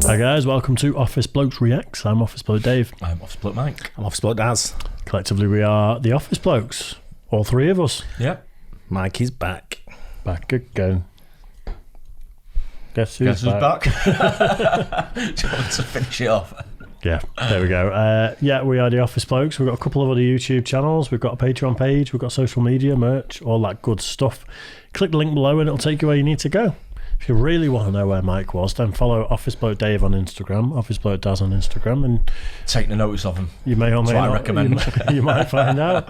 Hi guys, welcome to Office Blokes Reacts. I'm Office Bloke Dave. I'm Office Bloke Mike. I'm Office Bloke Daz. Collectively we are the Office Blokes. All three of us. Yep. Mike is back. Back again. Guess who's back? Do you want to finish it off? Yeah, there we go. Yeah, we are the Office Blokes. We've got a couple of other YouTube channels. We've got a Patreon page. We've got social media, merch, all that good stuff. Click the link below and it'll take you where you need to go. If you really want to know where Mike was, then follow Office Bloke Dave on Instagram, Office Bloke Daz on Instagram, and take the notice of him. You may or may not. I recommend. You might find out.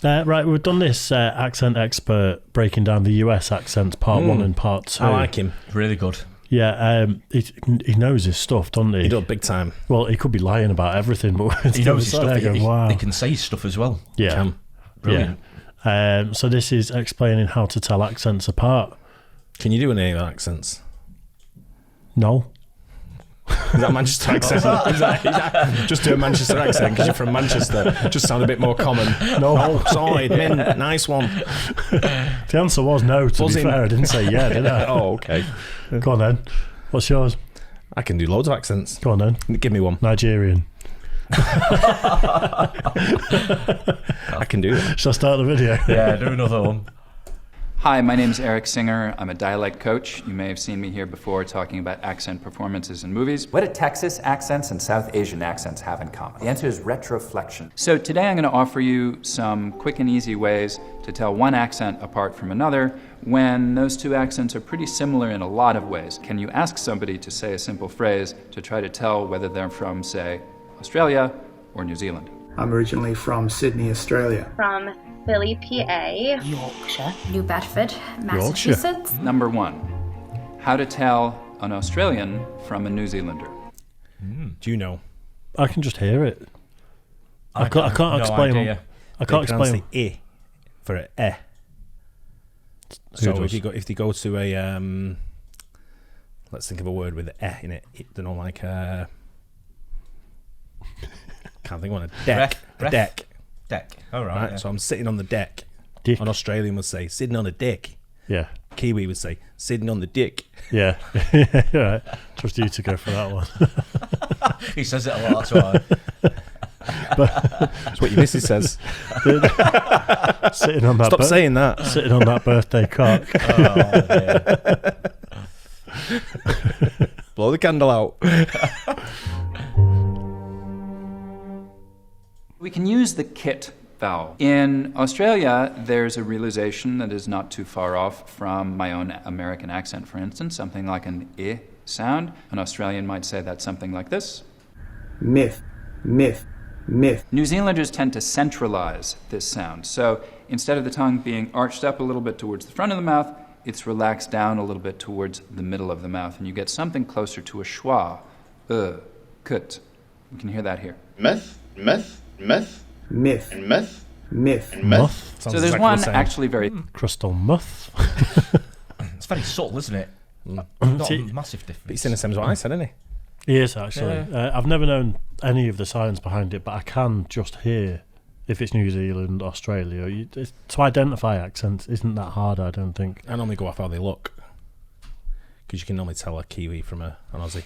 Right, we've done this accent expert breaking down the US accents, part 1 and part 2. I like him. Really good. Yeah, he knows his stuff, doesn't he? He does big time. Well, he could be lying about everything, but he knows his stuff. Wow. He can say stuff as well. Yeah. Brilliant. Yeah. So this is explaining how to tell accents apart. Can you do any of the accents? No. Is that a Manchester accent? Is that, just do a Manchester accent because you're from Manchester. Just sound a bit more common. No, sorry, nice one. The answer was no, to be fair. I didn't say yeah, did I? Oh, okay. Go on then. What's yours? I can do loads of accents. Go on then. Give me one. Nigerian. I can do it. Shall I start the video? Yeah, do another one. Hi, my name is Eric Singer. I'm a dialect coach. You may have seen me here before talking about accent performances in movies. What do Texas accents and South Asian accents have in common? The answer is retroflexion. So today I'm going to offer you some quick and easy ways to tell one accent apart from another when those two accents are pretty similar in a lot of ways. Can you ask somebody to say a simple phrase to try to tell whether they're from, say, Australia or New Zealand? I'm originally from Sydney, Australia. From Philly, PA. Yorkshire. New Bedford, Massachusetts. Number 1, how to tell an Australian from a New Zealander. Do you know? I can just hear it. I can't explain. Idea. I can't explain the I for an eh. So if you go to a let's think of a word with an eh in it. They're not like can't think of one. A deck. Breath. A deck. Deck. All right. Yeah. So I'm sitting on the deck. Dick. An Australian would say sitting on a dick. Yeah. Kiwi would say sitting on the dick. Yeah. Right. Trust you to go for that one. He says it a lot, so That's what your missus says. Sitting on that. Stop saying that. Sitting on that birthday cock. Blow the candle out. We can use the kit vowel. In Australia, there's a realization that is not too far off from my own American accent, for instance, something like an I sound. An Australian might say that something like this. Myth, myth, myth. New Zealanders tend to centralize this sound. So instead of the tongue being arched up a little bit towards the front of the mouth, it's relaxed down a little bit towards the middle of the mouth, and you get something closer to a schwa, kut. You can hear that here. Myth, myth, myth, Myth, and myth, myth, and myth. So there's one actually very... Crystal muth. it's very subtle, isn't it? Not a massive difference. But he's saying the same as what I said, isn't he? He is actually. I've never known any of the science behind it, but I can just hear if it's New Zealand, Australia. To identify accents isn't that hard, I don't think. I normally go off how they look because you can normally tell a Kiwi from an Aussie.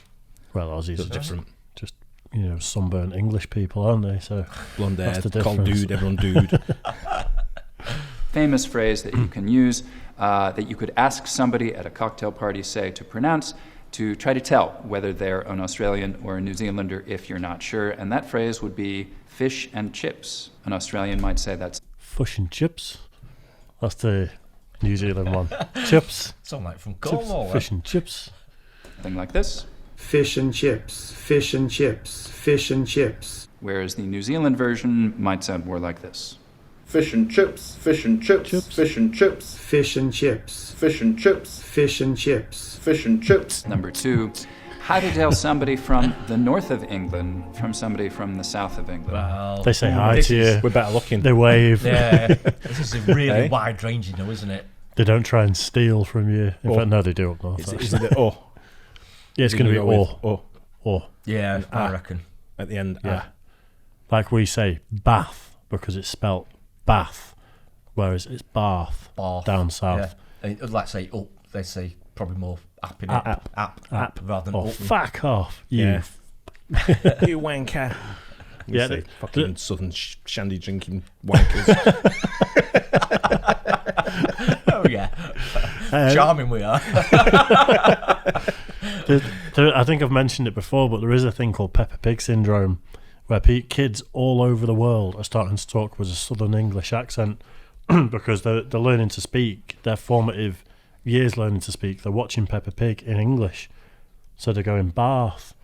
Well, Aussies are different. Just sunburnt English people, aren't they? So blonde hair, that's the called difference. dude, everyone dude. famous phrase that you can use that you could ask somebody at a cocktail party, say, to pronounce, to try to tell whether they're an Australian or a New Zealander if you're not sure. And that phrase would be fish and chips. An Australian might say that's fish and chips. That's the New Zealand one. Chips. Sound like from Chips, Cornwall. fish and chips. something like this. fish and chips, fish and chips, fish and chips. Whereas the New Zealand version might sound more like this. Fish and chips, fish and chips, fish and chips, Fish and chips, fish and chips, fish and chips. fish and chips. Number 2, how to tell somebody from the north of England from somebody from the south of England. Well, They say hi to you. We're better looking. They wave. yeah, this is a really Hey? wide ranging, though, isn't it? They don't try and steal from you. In fact, no, they do up north. Is it the Yeah, it's going to be or or Yeah, I reckon. at the end? yeah. Like we say Bath because it's spelt Bath, whereas it's Bath Bath. down south. Yeah. Like say up, they say probably more app in it. App rather than Oh, up. fuck off. Yeah. You wanker. Yeah, Say, fucking southern shandy drinking wankers. Oh, yeah. Charming we are. I think I've mentioned it before, but there is a thing called Peppa Pig syndrome, where kids all over the world are starting to talk with a southern English accent because they're learning to speak. Their formative years learning to speak. They're watching Peppa Pig in English, so they're going Bath.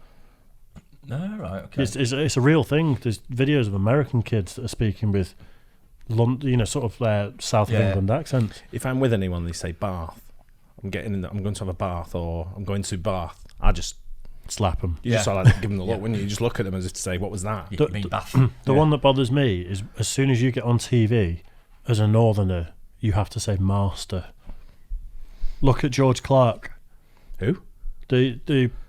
No, right, okay. It's a real thing. There's videos of American kids that are speaking with, sort of south of England accents. If I'm with anyone, they say Bath. I'm going to have a bath, or I'm going to Bath. I just slap them. You just like give them the look, when you just look at them as if to say, "What was that?" You mean Bath? The one that bothers me is as soon as you get on TV as a northerner, you have to say master. Look at George Clark. Who?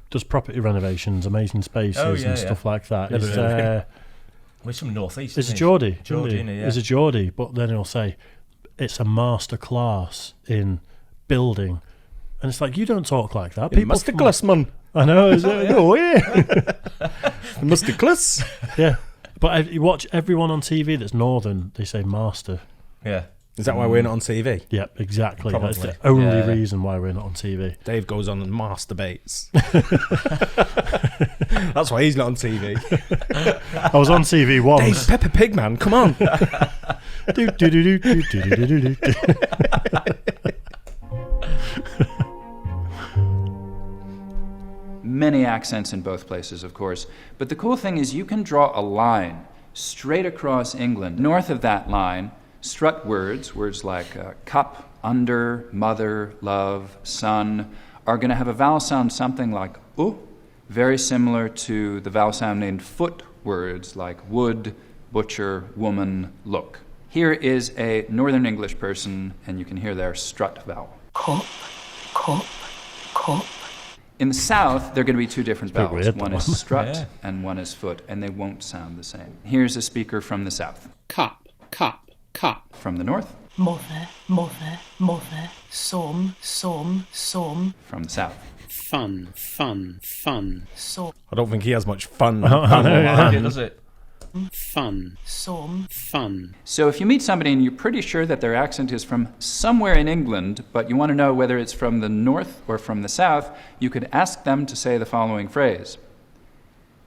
Does property renovations, amazing spaces, and stuff like that. He's from North East. It's a Geordie. Geordie, It's a Geordie, but then he'll say it's a master class in building, and it's like, you don't talk like that. People master class, man. I know. Oh yeah, master class. Yeah, but you watch everyone on TV that's northern. They say master. Yeah. Is that why we're not on TV? Yep, exactly. Probably. That's the only reason why we're not on TV. Dave goes on and masturbates. That's why he's not on TV. I was on TV once. Dave, Peppa Pig, man, come on. Many accents in both places, of course. But the cool thing is you can draw a line straight across England. North of that line, strut words like cup, under, mother, love, son, are going to have a vowel sound something like u, very similar to the vowel sound in foot words like wood, butcher, woman, look. Here is a Northern English person, and you can hear their strut vowel. Cup, cup, cup. In the South, there are going to be two different vowels. Weird, one is strut and one is foot, and they won't sound the same. Here's a speaker from the South. Cup, cup, cup. From the North. Mother, mother, mother. Some, some, some. From the South. Fun, fun, fun. So. I don't think he has much fun. Does it? Fun, some, fun. So if you meet somebody and you're pretty sure that their accent is from somewhere in England, but you want to know whether it's from the North or from the South, you could ask them to say the following phrase.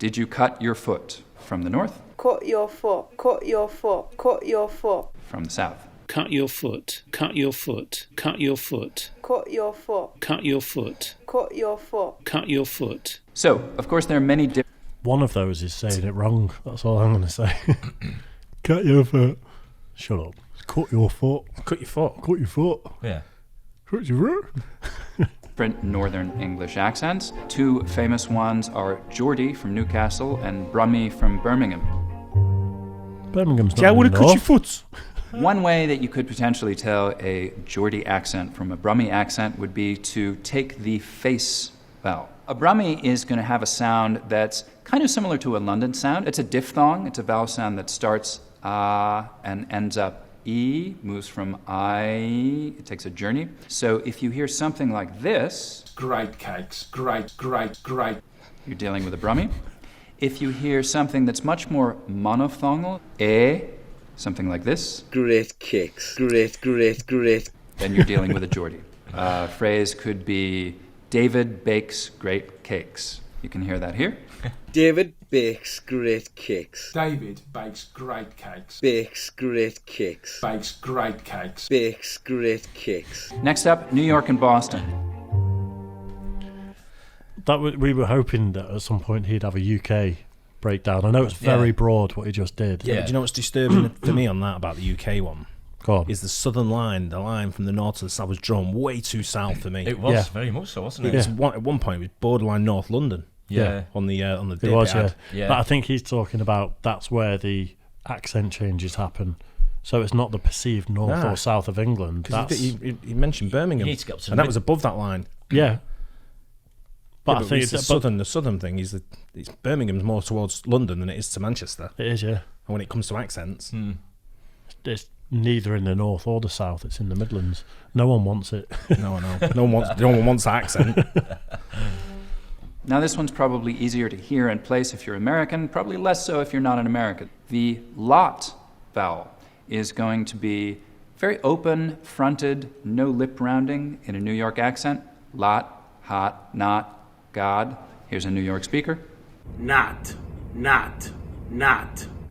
Did you cut your foot? From the North. Cut your foot, cut your foot, cut your foot. From the South. Cut your foot, cut your foot, cut your foot. Cut your foot. Cut your foot. Cut your foot. Cut your foot. So, of course, there are many different... One of those is saying it wrong. That's all I'm going to say. Cut your foot. Shut up. Cut your foot. Cut your foot. Cut your foot. Yeah. Cut your foot. Different Northern English accents. Two famous ones are Geordie from Newcastle and Brummie from Birmingham. Birmingham's not Yeah, I would have cut enough. your foot. One way that you could potentially tell a Geordie accent from a Brummie accent would be to take the face vowel. A Brummie is going to have a sound that's kind of similar to a London sound. It's a diphthong. It's a vowel sound that starts and ends up E, moves from I, it takes a journey. So if you hear something like this... Great cakes, great, great, great. You're dealing with a Brummie. If you hear something that's much more monophthongal, something like this. Great cakes, great, great, great. Then you're dealing with a Geordie. Phrase could be, David bakes great cakes. You can hear that here. David bakes great cakes. David bakes great cakes. Bakes great cakes. Bakes great cakes. Bakes great cakes. Next up, New York and Boston. We were hoping that at some point he'd have a UK breakdown. I know it's very broad what he just did. Yeah. Do you know what's disturbing for me on that about the UK one? Go on. Is the southern line, the line from the north to the south, was drawn way too south for me. It was very much so, wasn't it? At one point, it was borderline North London. Yeah. On the It was, Yeah. But I think he's talking about that's where the accent changes happen. So it's not the perceived north or south of England. That's He mentioned Birmingham, You need to get up to and that was above that line. yeah. But I think it's the southern thing is that it's Birmingham's more towards London than it is to Manchester. it is, yeah. And when it comes to accents, It's neither in the north or the south. It's in the Midlands. No one wants it. No, I know. No one wants that accent. Now, this one's probably easier to hear and place if you're American, probably less so if you're not an American. The lot vowel is going to be very open, fronted, no lip rounding in a New York accent. Lot, hot, not, God. Here's a New York speaker. Not.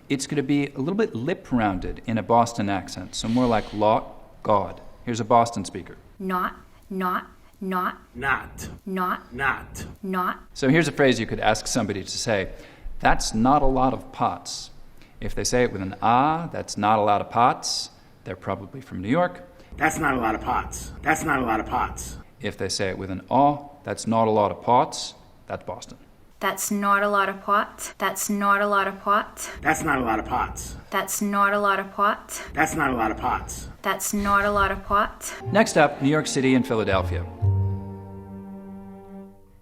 It's going to be a little bit lip rounded in a Boston accent, so more like lot, God. Here's a Boston speaker. Not. So here's a phrase you could ask somebody to say. That's not a lot of pots. If they say it with an ah, that's not a lot of pots. They're probably from New York. That's not a lot of pots. That's not a lot of pots. If they say it with an aw, that's not a lot of pots. That's Boston. That's not a lot of pots. That's not a lot of pots. That's not a lot of pots. That's not a lot of pots. That's not a lot of pots. That's not a lot of pots. Next up, New York City and Philadelphia.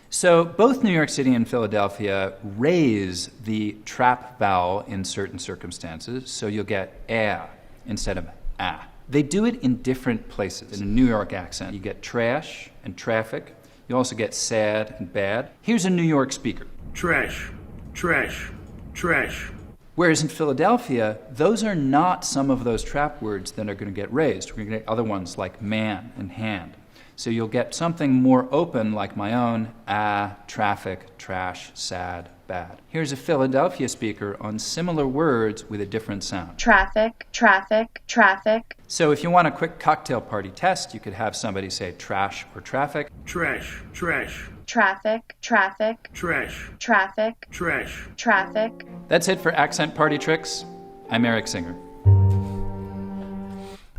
So both New York City and Philadelphia raise the trap vowel in certain circumstances, so you'll get air instead of ah. They do it in different places. In a New York accent, you get trash and traffic. You also get sad and bad. Here's a New York speaker. Trash. Whereas in Philadelphia, those are not some of those trap words that are going to get raised. We're going to get other ones like man and hand. So you'll get something more open like my own, traffic, trash, sad, bad. Here's a Philadelphia speaker on similar words with a different sound. Traffic. So if you want a quick cocktail party test, you could have somebody say trash or traffic. Trash. Traffic. That's it for accent party tricks. I'm Eric Singer.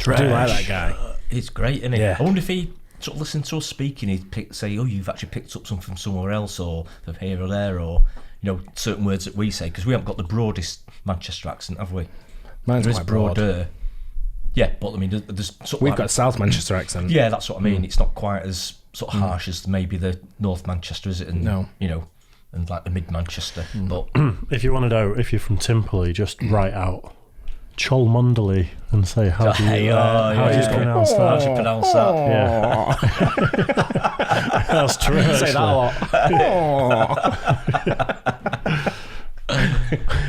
I do like that guy. He's great, isn't he? Yeah. I wonder if he sort of listened to us speaking, he'd say, oh, you've actually picked up something from somewhere else, or from here or there, or, you know, certain words that we say, because we haven't got the broadest Manchester accent, have we? Mine's there is quite broad. broader. Yeah, but I mean, there's sort of We've got a South Manchester accent. Yeah, that's what I mean. It's not quite as sort of harsh as maybe the North Manchester, is it? And, you know, and like the Mid Manchester. But if you want to know if you're from Timperley, just write out Cholmondeley and say how do you pronounce that? How do you pronounce that? Yeah, that's true. Say that a lot.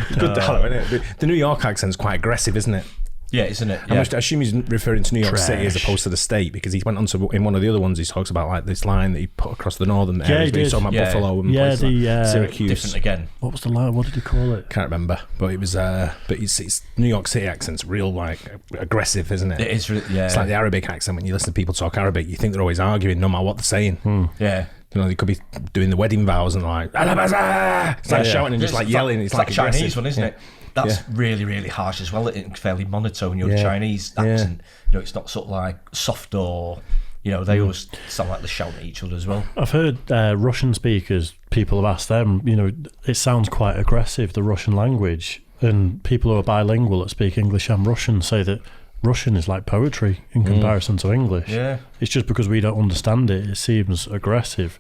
It's good dialogue, isn't it? The New York accent's quite aggressive, isn't it? Yeah, isn't it? Yeah. I assume he's referring to New York City as opposed to the state, because he went on to, in one of the other ones, he talks about like this line that he put across the northern areas. He's talking about Buffalo and places like Syracuse. Different again. What was the line? What did he call it? Can't remember, but it was. But it's New York City accent's real like aggressive, isn't it? It is. Yeah. It's like the Arabic accent. When you listen to people talk Arabic, you think they're always arguing, no matter what they're saying. Yeah. You know, they could be doing the wedding vows and like, it's like shouting and just like yelling. It's like Chinese one, isn't it? That's really, really harsh as well. It's fairly monotone. Your Chinese accent, you know, it's not sort of like soft, or, you know, they always sound like they're shouting at each other as well. I've heard Russian speakers, people have asked them, you know, it sounds quite aggressive, the Russian language, and people who are bilingual that speak English and Russian say that Russian is like poetry in comparison to English. Yeah. It's just because we don't understand it, it seems aggressive.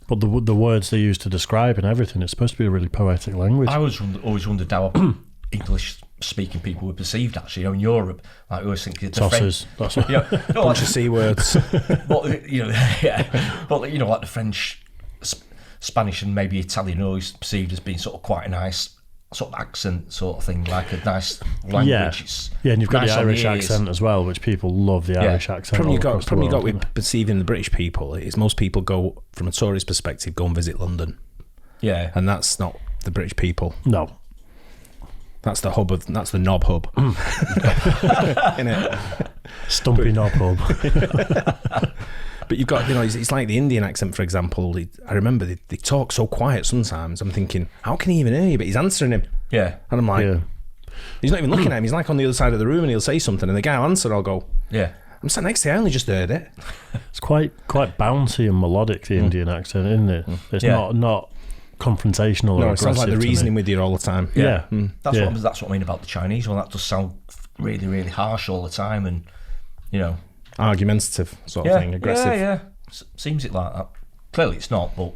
But the words they use to describe and everything, it's supposed to be a really poetic language. I always wondered how English-speaking people were perceived, actually. You know, in Europe, like, I always think the Tosses. That's what. You know, bunch of C words. But, you know, but, you know, like the French, Spanish and maybe Italian are always perceived as being sort of quite a nice sort of accent sort of thing, like a nice language. Yeah, and you've got nice the Irish accent as well, which people love the Irish accent. Problem you got with perceiving the British people is most people go, from a tourist perspective, go and visit London. Yeah. And that's not the British people. No. That's the knob hub. Innit? Stumpy knob hub. But you've got, you know, it's like the Indian accent, for example. I remember they talk so quiet sometimes. I'm thinking, how can he even hear you? But he's answering him. Yeah. And I'm like, he's not even looking at him. He's like on the other side of the room and he'll say something and the guy will answer. I'll go, I'm sat next to you. I only just heard it. It's quite bouncy and melodic, the Indian accent, isn't it? It's not confrontational or aggressive. It sounds like they're reasoning with you all the time. Yeah. That's what I mean about the Chinese one. That does sound really, really harsh all the time, and, you know, argumentative sort of thing, aggressive. Yeah. Seems it like that. Clearly it's not, but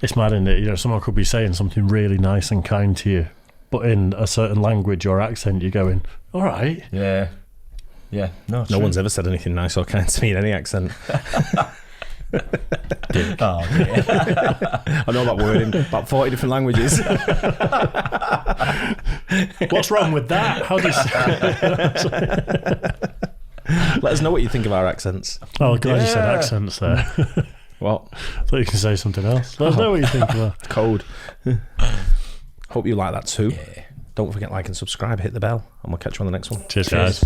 it's mad, isn't it? You know, someone could be saying something really nice and kind to you, but in a certain language or accent you're going, all right. Yeah. Yeah, no one's ever said anything nice or kind to me in any accent. Oh, yeah. I know that word in about 40 different languages. What's wrong with that? How do you Let us know what you think of our accents. Oh, glad you said accents there. What? I thought you could say something else. Let us know what you think of that. Code. Hope you like that too. Yeah. Don't forget, like and subscribe, hit the bell, and we'll catch you on the next one. Cheers. Guys.